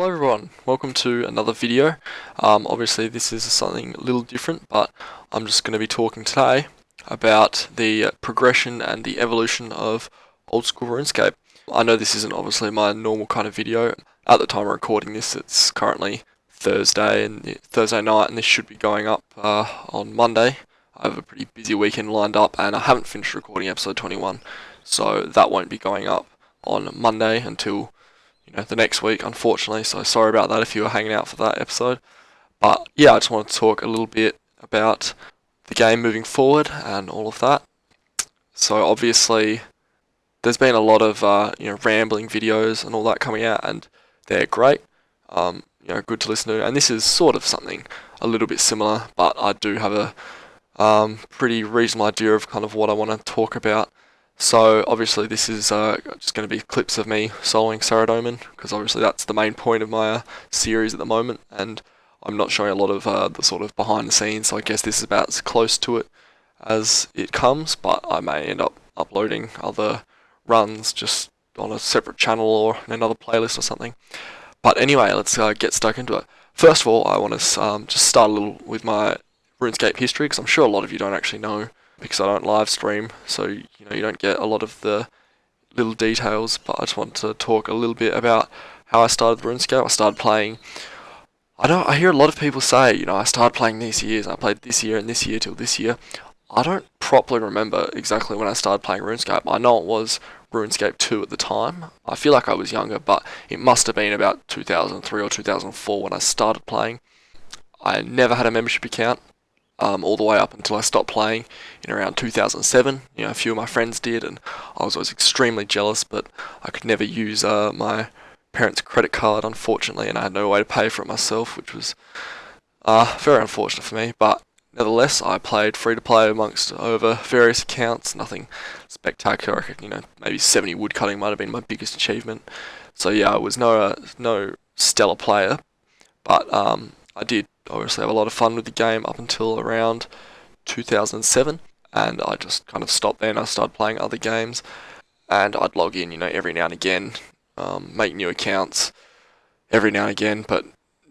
Hello everyone, welcome to another video. Obviously this is something a little different, but I'm just going to be talking today about the progression and the evolution of Old School Runescape. I know this isn't obviously my normal kind of video. At the time of recording this, it's currently Thursday night, and this should be going up on Monday. I have a pretty busy weekend lined up, and I haven't finished recording episode 21, so that won't be going up on Monday until the next week, unfortunately, so sorry about that if you were hanging out for that episode. But yeah, I just wanted to talk a little bit about the game moving forward and all of that. So obviously there's been a lot of rambling videos and all that coming out, and they're great, good to listen to, and this is sort of something a little bit similar, but I do have a pretty reasonable idea of kind of what I want to talk about. So obviously this is just going to be clips of me soloing Saradomin, because obviously that's the main point of my series at the moment, and I'm not showing a lot of the sort of behind the scenes, so I guess this is about as close to it as it comes, but I may end up uploading other runs just on a separate channel or in another playlist or something. But anyway, let's get stuck into it. First of all, I want to just start a little with my RuneScape history, because I'm sure a lot of you don't actually know, because I don't live stream, so you don't get a lot of the little details. But I just want to talk a little bit about how I started RuneScape. I started playing. I hear a lot of people say, I started playing these years. I played this year and this year till this year. I don't properly remember exactly when I started playing RuneScape. I know it was RuneScape 2 at the time. I feel like I was younger, but it must have been about 2003 or 2004 when I started playing. I never had a membership account. All the way up until I stopped playing in around 2007. A few of my friends did, and I was always extremely jealous, but I could never use my parents' credit card, unfortunately, and I had no way to pay for it myself, which was very unfortunate for me. But nevertheless, I played free-to-play amongst over various accounts, nothing spectacular. I reckon, maybe 70 woodcutting might have been my biggest achievement. So yeah, I was no stellar player, but I did obviously have a lot of fun with the game up until around 2007, and I just kind of stopped then. I started playing other games, and I'd log in, every now and again, make new accounts every now and again, but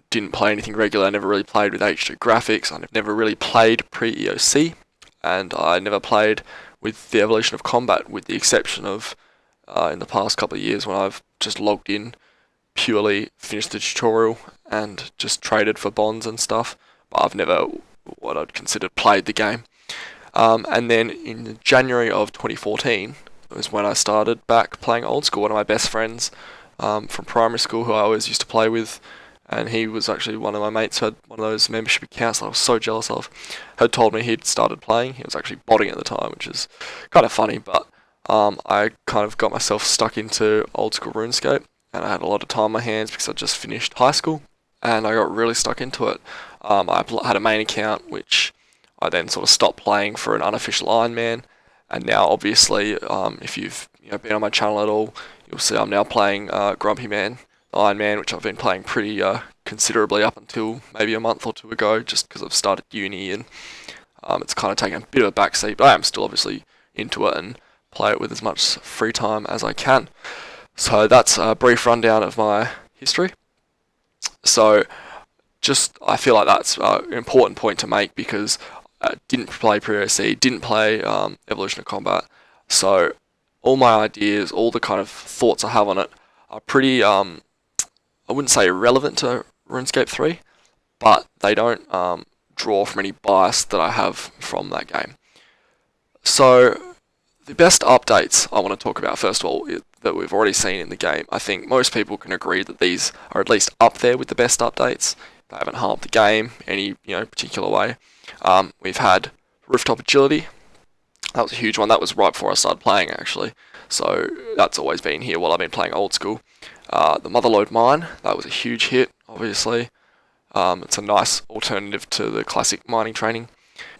didn't play anything regular. I never really played with HD graphics. I never really played pre-EOC, and I never played with the evolution of combat, with the exception of in the past couple of years when I've just logged in, purely finished the tutorial and just traded for bonds and stuff, but I've never, what I'd consider, played the game. And then in January of 2014 was when I started back playing Old School. One of my best friends from primary school, who I always used to play with, and he was actually one of my mates who had one of those membership accounts that I was so jealous of, had told me he'd started playing. He was actually botting at the time, which is kind of funny, but I kind of got myself stuck into Old School RuneScape, and I had a lot of time on my hands because I just finished high school, and I got really stuck into it. I had a main account, which I then sort of stopped playing for an unofficial Iron Man, and now obviously, if you've been on my channel at all, you'll see I'm now playing Grumpy Man, Iron Man, which I've been playing pretty considerably up until maybe a month or two ago, just because I've started uni, and it's kind of taken a bit of a backseat, but I am still obviously into it and play it with as much free time as I can. So that's a brief rundown of my history. So I feel like that's an important point to make, because I didn't play pre-OC, didn't play Evolution of Combat, so all my ideas, all the kind of thoughts I have on it are pretty, I wouldn't say irrelevant to RuneScape 3, but they don't draw from any bias that I have from that game. So the best updates I want to talk about, first of all, that we've already seen in the game. I think most people can agree that these are at least up there with the best updates. They haven't harmed the game any particular way. We've had rooftop agility. That was a huge one. That was right before I started playing, actually. So that's always been here while I've been playing Old School. The Motherlode Mine, that was a huge hit, obviously. It's a nice alternative to the classic mining training.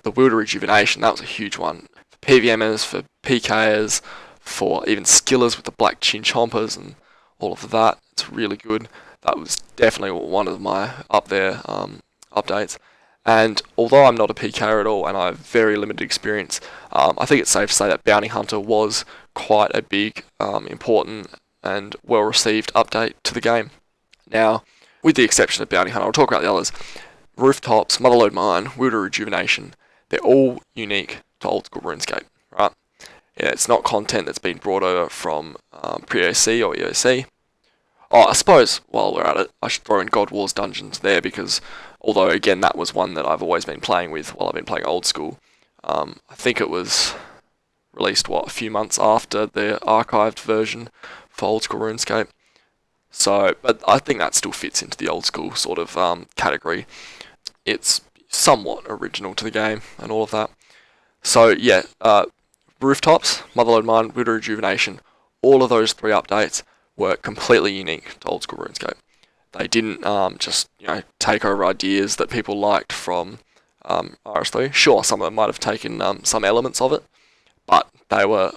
The Wilder Rejuvenation, that was a huge one. For PVMers, for PKers, for even skillers with the black chin chompers and all of that. It's really good. That was definitely one of my up there updates. And although I'm not a PKer at all and I have very limited experience, I think it's safe to say that Bounty Hunter was quite a big, important and well received update to the game. Now, with the exception of Bounty Hunter, I'll talk about the others. Rooftops, Motherlode Mine, Wilder Rejuvenation, they're all unique to Old School RuneScape, right? Yeah, it's not content that's been brought over from pre-OC or EOC. Oh, I suppose while we're at it, I should throw in God Wars Dungeons there, because although again that was one that I've always been playing with while I've been playing Old School, I think it was released a few months after the archived version for Old School RuneScape. So, but I think that still fits into the Old School sort of category. It's somewhat original to the game and all of that. So yeah, Rooftops, Motherlode Mine, Wilder Rejuvenation, all of those 3 updates were completely unique to Old School RuneScape. They didn't just take over ideas that people liked from RS3. Sure, some of them might have taken some elements of it, but they were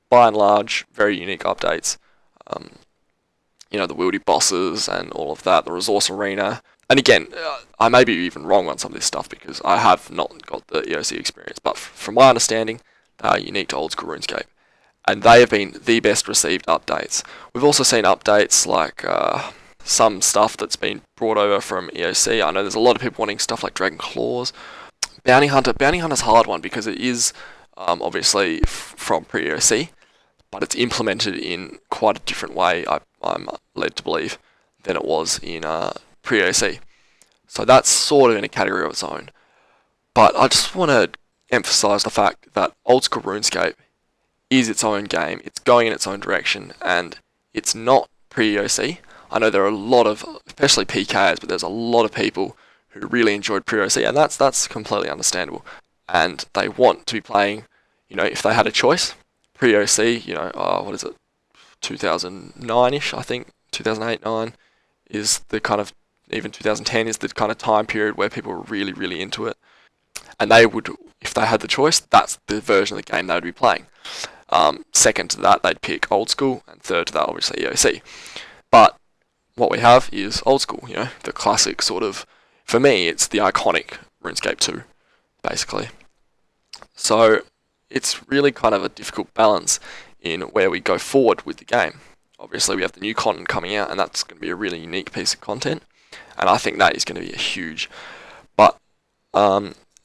by and large very unique updates. The wildy bosses and all of that, the resource arena. And again, I may be even wrong on some of this stuff because I have not got the EOC experience, but from my understanding, they are unique to Old School RuneScape. And they have been the best received updates. We've also seen updates like some stuff that's been brought over from EOC. I know there's a lot of people wanting stuff like Dragon Claws. Bounty Hunter's a hard one because it is obviously from pre-EOC, but it's implemented in quite a different way, I'm led to believe, than it was in pre-OC. So that's sort of in a category of its own. But I just want to emphasize the fact that Old School RuneScape is its own game. It's going in its own direction, and it's not pre-OC. I know there are a lot of, especially PKs, but there's a lot of people who really enjoyed pre-OC, and that's completely understandable. And they want to be playing, if they had a choice, pre-OC, what is it, 2009-ish, I think, 2008-9 is the kind of, even 2010 is the kind of time period where people were really, really into it. And they would, if they had the choice, that's the version of the game they would be playing. Second to that, they'd pick Old School, and third to that, obviously, EOC. But what we have is Old School, the classic sort of, for me, it's the iconic RuneScape 2, basically. So it's really kind of a difficult balance in where we go forward with the game. Obviously, we have the new content coming out, and that's going to be a really unique piece of content, and I think that is going to be a huge. But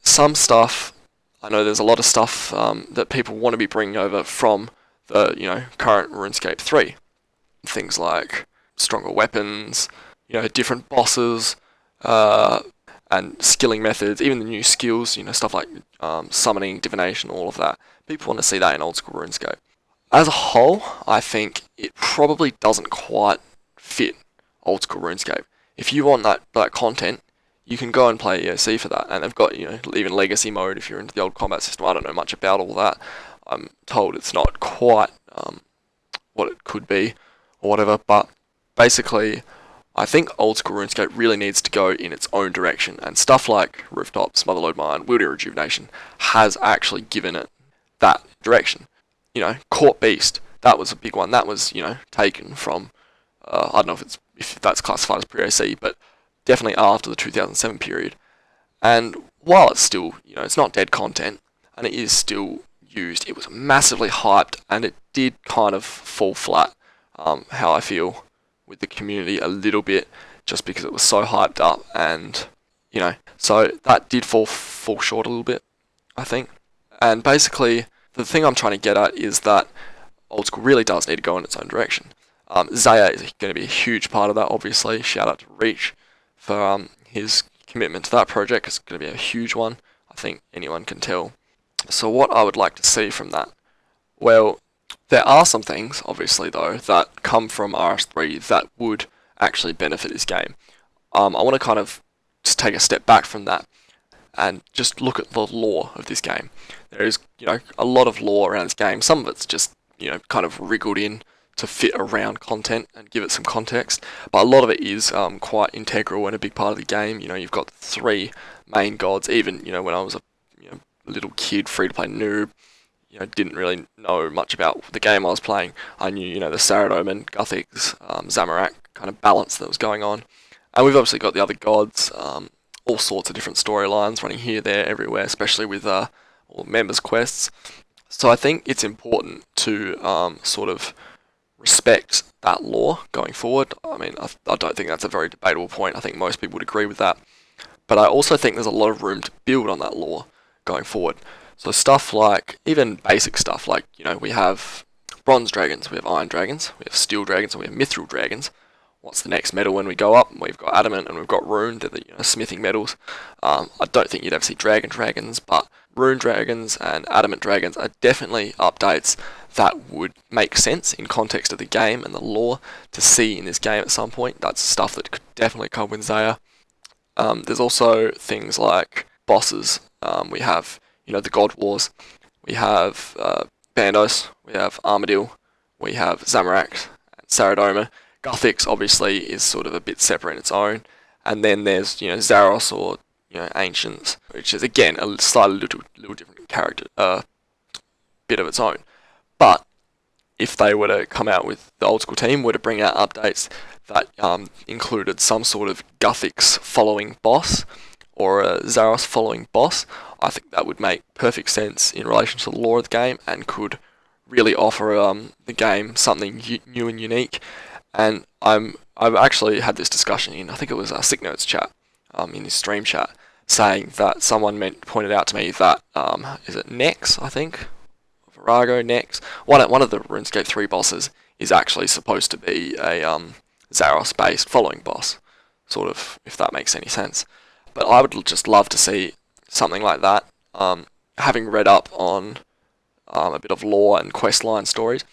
some stuff, I know there's a lot of stuff that people want to be bringing over from the current RuneScape 3. Things like stronger weapons, different bosses, and skilling methods, even the new skills, stuff like summoning, divination, all of that. People want to see that in Old School RuneScape. As a whole, I think it probably doesn't quite fit Old School RuneScape. If you want that content, you can go and play EOC for that, and they've got even legacy mode if you're into the old combat system. I don't know much about all that. I'm told it's not quite what it could be or whatever, but basically I think Old School RuneScape really needs to go in its own direction, and stuff like Rooftops, Motherlode Mine, Wilder Rejuvenation has actually given it that direction. Court Beast, that was a big one. That was, taken from, I don't know if that's classified as pre-OC, but definitely after the 2007 period. And while it's still, it's not dead content, and it is still used, it was massively hyped, and it did kind of fall flat, how I feel, with the community a little bit, just because it was so hyped up, and, so that did fall short a little bit, I think. And basically, the thing I'm trying to get at is that Old School really does need to go in its own direction. Zaya is going to be a huge part of that, obviously. Shout out to Reach for his commitment to that project. It's going to be a huge one, I think anyone can tell. So what I would like to see from that? Well, there are some things, obviously, though, that come from RS3 that would actually benefit this game. I want to kind of just take a step back from that and just look at the lore of this game. There is, a lot of lore around this game. Some of it's just, kind of wriggled in to fit around content and give it some context. But a lot of it is quite integral and a big part of the game. You've got 3 main gods. Even, when I was a little kid, free-to-play noob, didn't really know much about the game I was playing. I knew, the Saradomin, Guthics, Zamorak kind of balance that was going on. And we've obviously got the other gods, all sorts of different storylines running here, there, everywhere, especially with all members' quests. So I think it's important to sort of respect that lore going forward. I mean, I don't think that's a very debatable point. I think most people would agree with that. But I also think there's a lot of room to build on that lore going forward. So stuff like, even basic stuff like, we have bronze dragons, we have iron dragons, we have steel dragons, and we have mithril dragons. What's the next metal when we go up? We've got adamant and we've got rune, they're the smithing metals. I don't think you'd ever see dragon dragons, but rune dragons and adamant dragons are definitely updates that would make sense in context of the game and the lore to see in this game at some point. That's stuff that could definitely come with Zaya. There's also things like bosses. We have, the God Wars. We have Bandos. We have Armadil. We have Zamorak and Saradoma. Guthix obviously is sort of a bit separate in its own. And then there's, Zaros or, Ancients, which is again a slightly little different character, bit of its own. But if they were to come out with, the old school team were to bring out updates that included some sort of Guthix following boss or a Zaros following boss, I think that would make perfect sense in relation to the lore of the game and could really offer the game something new and unique. And I've actually had this discussion in, I think it was a Sick Notes chat, in his stream chat, saying that someone pointed out to me that, is it Nex, I think? Virago, Nex? One of the RuneScape 3 bosses is actually supposed to be a Zaros-based following boss, sort of, if that makes any sense. But I would just love to see something like that. Having read up on a bit of lore and questline stories,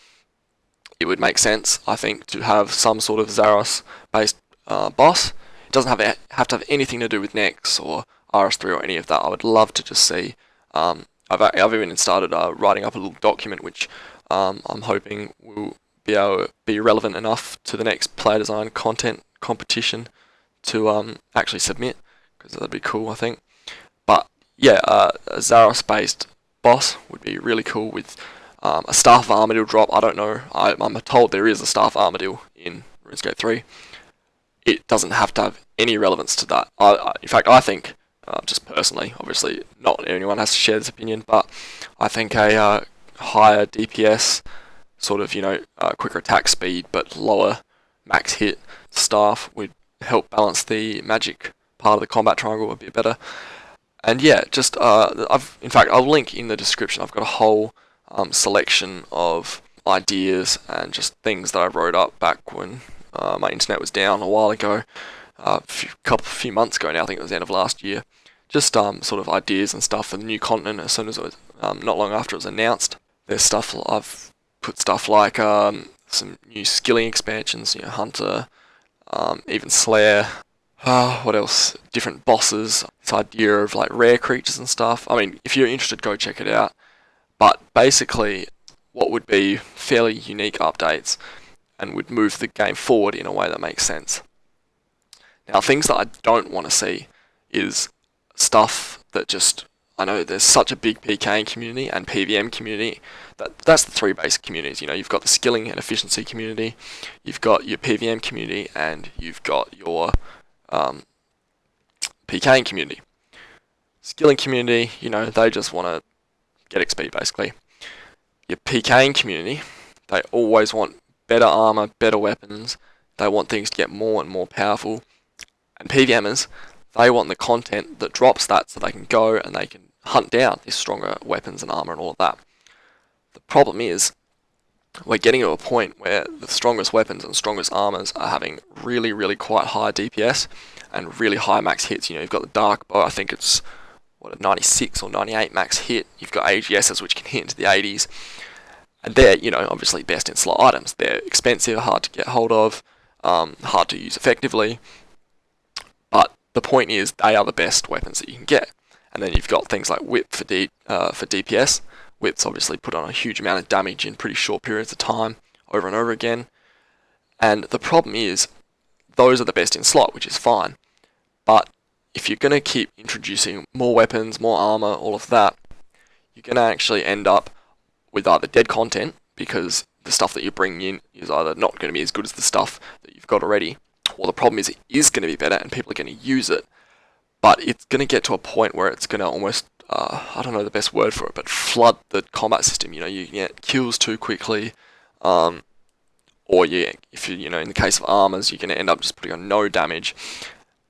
it would make sense, I think, to have some sort of Zaros-based boss. It doesn't have to have anything to do with Nex or RS3 or any of that. I would love to just see. I've even started writing up a little document which I'm hoping will be relevant enough to the next player design content competition to actually submit, because that'd be cool, I think. But yeah, a Zaros-based boss would be really cool with a Staff of Armadil drop. I don't know. I'm told there is a Staff of Armadil in RuneScape 3. It doesn't have to have any relevance to that. In fact, I think, just personally, obviously not anyone has to share this opinion, but I think a higher DPS, sort of, quicker attack speed but lower max hit staff would help balance the magic part of the combat triangle a bit better. And yeah, just in fact, I'll link in the description. I've got a whole selection of ideas and just things that I wrote up back when my internet was down a while ago, a few months ago now. I think it was the end of last year. Just sort of ideas and stuff for the new continent as soon as it was, not long after it was announced. There's stuff, I've put stuff like some new skilling expansions, Hunter, even Slayer. What else? Different bosses. This idea of like rare creatures and stuff. I mean, if you're interested, go check it out. But basically, what would be fairly unique updates and would move the game forward in a way that makes sense. Now, things that I don't want to see is stuff that just, I know there's such a big PKing community and PVM community. That's the three basic communities. You've got the skilling and efficiency community, you've got your PVM community, and you've got your PKing community. Skilling community, they just want to get XP basically. Your PKing community, they always want better armor, better weapons. They want things to get more and more powerful. And PVMers, they want the content that drops that so they can go and they can hunt down these stronger weapons and armor and all of that. The problem is, we're getting to a point where the strongest weapons and strongest armors are having really, really quite high DPS and really high max hits. You've got the Dark Bow, I think it's a 96 or 98 max hit. You've got AGSs which can hit into the 80s. And they're, obviously best in slot items. They're expensive, hard to get hold of, hard to use effectively. But the point is, they are the best weapons that you can get. And then you've got things like Whip for DPS. Whip's obviously put on a huge amount of damage in pretty short periods of time, over and over again. And the problem is, those are the best in slot, which is fine. But if you're going to keep introducing more weapons, more armor, all of that, you're going to actually end up with either dead content, because the stuff that you're bringing in is either not going to be as good as the stuff that you've got already, or the problem is it is going to be better and people are going to use it, but it's going to get to a point where it's going to almost, I don't know the best word for it, but flood the combat system. You get kills too quickly, or if you know, in the case of armors, you're going to end up just putting on no damage.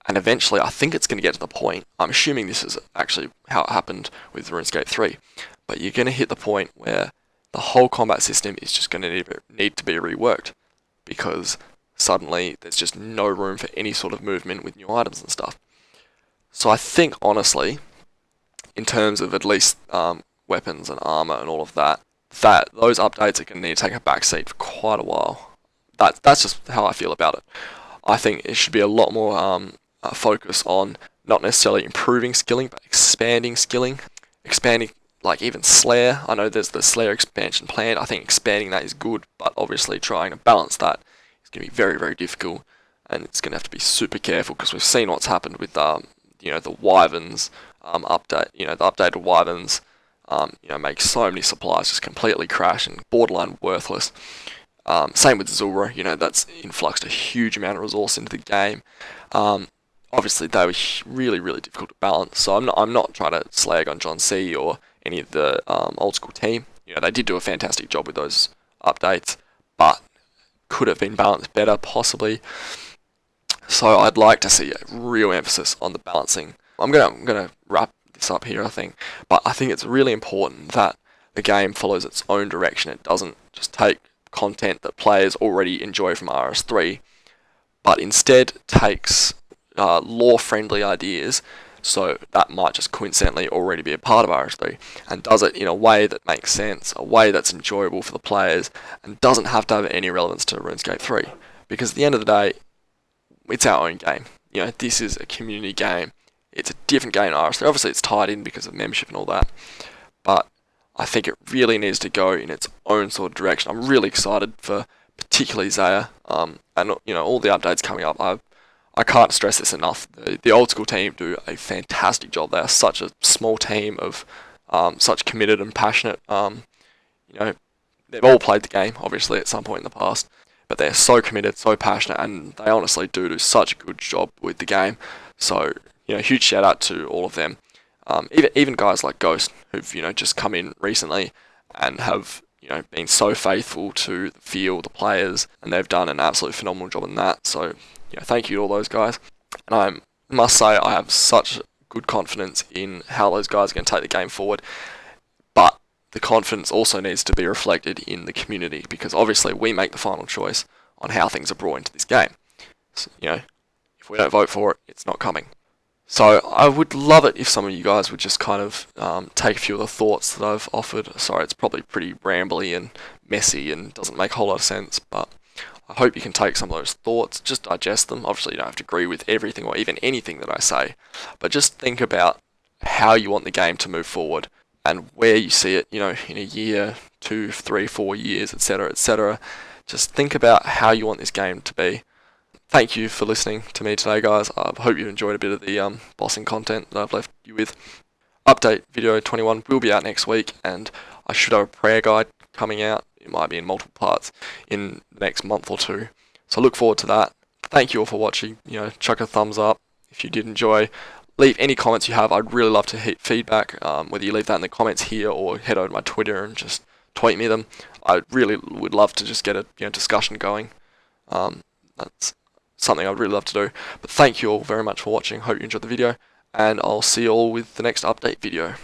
And eventually, I think it's going to get to the point, I'm assuming this is actually how it happened with RuneScape 3, but you're going to hit the point where the whole combat system is just going to need to be reworked, because suddenly there's just no room for any sort of movement with new items and stuff. So I think, honestly, in terms of at least weapons and armor and all of that, those updates are going to need to take a backseat for quite a while. That's just how I feel about it. I think it should be a lot more focus on not necessarily improving skilling, but expanding skilling. Expanding, like even Slayer. I know there's the Slayer expansion planned. I think expanding that is good, but obviously trying to balance that is going to be very, very difficult, and it's going to have to be super careful, because we've seen what's happened with you know, the Wyverns update. You know, the updated Wyverns you know, make so many supplies just completely crash and borderline worthless. Same with Zulrah. You know, that's influxed a huge amount of resource into the game. Obviously, they were really, really difficult to balance. So I'm not trying to slag on John C or any of the old school team. You know, they did do a fantastic job with those updates, but could have been balanced better, possibly. So I'd like to see a real emphasis on the balancing. I'm gonna wrap this up here, I think, but I think it's really important that the game follows its own direction. It doesn't just take content that players already enjoy from RS3, but instead takes lore-friendly ideas, so that might just coincidentally already be a part of RS3, and does it in a way that makes sense, a way that's enjoyable for the players, and doesn't have to have any relevance to RuneScape 3. Because at the end of the day, it's our own game. You know, this is a community game. It's a different game than RS3. Obviously, it's tied in because of membership and all that, but I think it really needs to go in its own sort of direction. I'm really excited for particularly Zaya, and you know, all the updates coming up. I can't stress this enough. The old school team do a fantastic job. They are such a small team of such committed and passionate. You know, they've all played the game, obviously, at some point in the past, but they're so committed, so passionate, and they honestly do such a good job with the game. So, you know, huge shout out to all of them. Even guys like Ghost, who've, you know, just come in recently and have, you know, been so faithful to the field, the players, and they've done an absolute phenomenal job in that. So, you know, thank you to all those guys. And I must say, I have such good confidence in how those guys are going to take the game forward. But the confidence also needs to be reflected in the community, because obviously we make the final choice on how things are brought into this game. So, you know, if we don't vote for it, it's not coming. So I would love it if some of you guys would just kind of take a few of the thoughts that I've offered. Sorry, it's probably pretty rambly and messy and doesn't make a whole lot of sense, but I hope you can take some of those thoughts, just digest them. Obviously, you don't have to agree with everything or even anything that I say, but just think about how you want the game to move forward and where you see it, you know, in a year, 2, 3, 4 years, etc., etc. Just think about how you want this game to be. Thank you for listening to me today, guys. I hope you enjoyed a bit of the bossing content that I've left you with. Update video 21 will be out next week, and I should have a prayer guide coming out. It might be in multiple parts in the next month or two. So look forward to that. Thank you all for watching. You know, chuck a thumbs up if you did enjoy. Leave any comments you have. I'd really love to hear feedback, whether you leave that in the comments here or head over to my Twitter and just tweet me them. I really would love to just get a discussion going. That's something I'd really love to do. But thank you all very much for watching. Hope you enjoyed the video, and I'll see you all with the next update video.